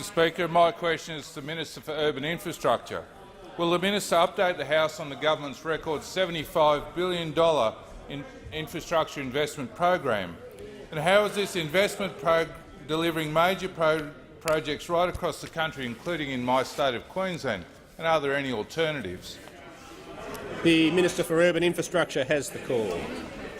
Mr Speaker. My question is to the Minister for Urban Infrastructure. Will the Minister update the House on the government's record $75 billion infrastructure investment program? And how is this investment delivering major projects right across the country, including in my state of Queensland? And are there any alternatives? The Minister for Urban Infrastructure has the call.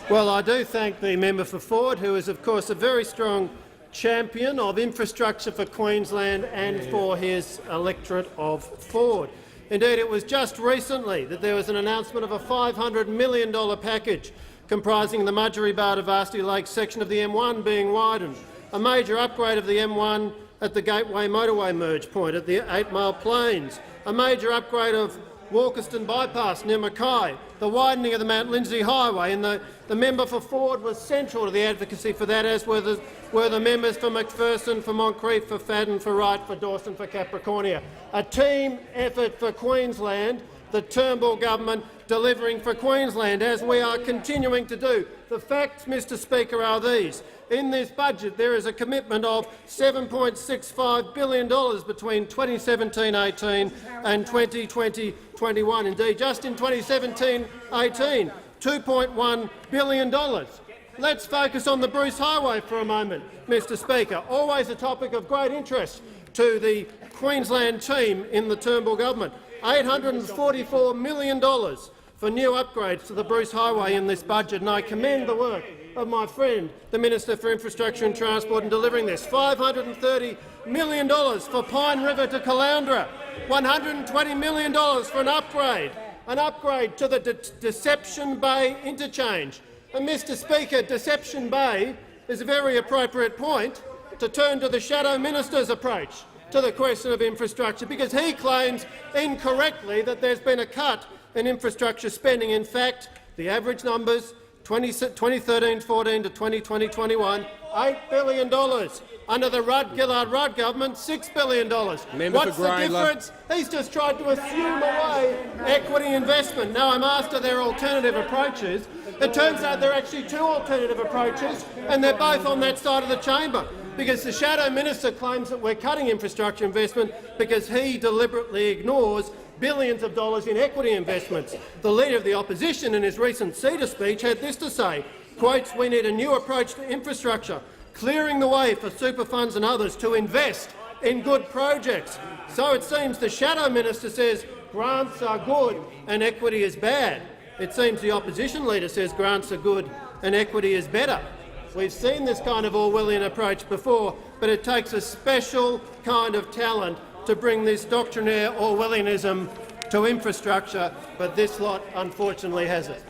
Well, I do thank the member for Ford, who is, of course, a very strong champion of infrastructure for Queensland and for his electorate of Ford. Indeed, it was just recently that there was an announcement of a $500 million package comprising the Mudgee-Bar to Varsity Lakes section of the M1 being widened, a major upgrade of the M1 at the Gateway motorway merge point at the 8 Mile Plains, a major upgrade of Walkerston Bypass near Mackay, the widening of the Mount Lindesay Highway, and the member for Ford was central to the advocacy for that, as were the members for McPherson, for Moncrief, for Fadden, for Wright, for Dawson, for Capricornia. A team effort for Queensland, the Turnbull government delivering for Queensland, as we are continuing to do. The facts, Mr Speaker, are these. In this budget there is a commitment of $7.65 billion between 2017-18 and 2020-21. Indeed, just in 2017-18, $2.1 billion. Let's focus on the Bruce Highway for a moment, Mr Speaker. Always a topic of great interest to the Queensland team in the Turnbull government. $844 million for new upgrades to the Bruce Highway in this budget, and I commend the work of my friend, the Minister for Infrastructure and Transport, in delivering this. $530 million for Pine River to Caloundra, $120 million for an upgrade to the Deception Bay interchange. And, Mr Speaker, Deception Bay is a very appropriate point to turn to the Shadow Minister's approach to the question of infrastructure, because he claims incorrectly that there's been a cut in infrastructure spending. In fact, the average numbers 2013-14 to 2020-21, $8 billion. Under the Rudd-Gillard-Rudd government, $6 billion. What's the difference? He's just tried to assume away equity investment. Now I'm after their alternative approaches. It turns out there are actually two alternative approaches, and they're both on that side of the chamber, because the Shadow Minister claims that we're cutting infrastructure investment because he deliberately ignores billions of dollars in equity investments. The Leader of the Opposition in his recent CEDA speech had this to say, quotes, "We need a new approach to infrastructure, clearing the way for super funds and others to invest in good projects." So it seems the Shadow Minister says grants are good and equity is bad. It seems the Opposition Leader says grants are good and equity is better. We've seen this kind of Orwellian approach before, but it takes a special kind of talent to bring this doctrinaire Orwellianism to infrastructure, but this lot unfortunately has it.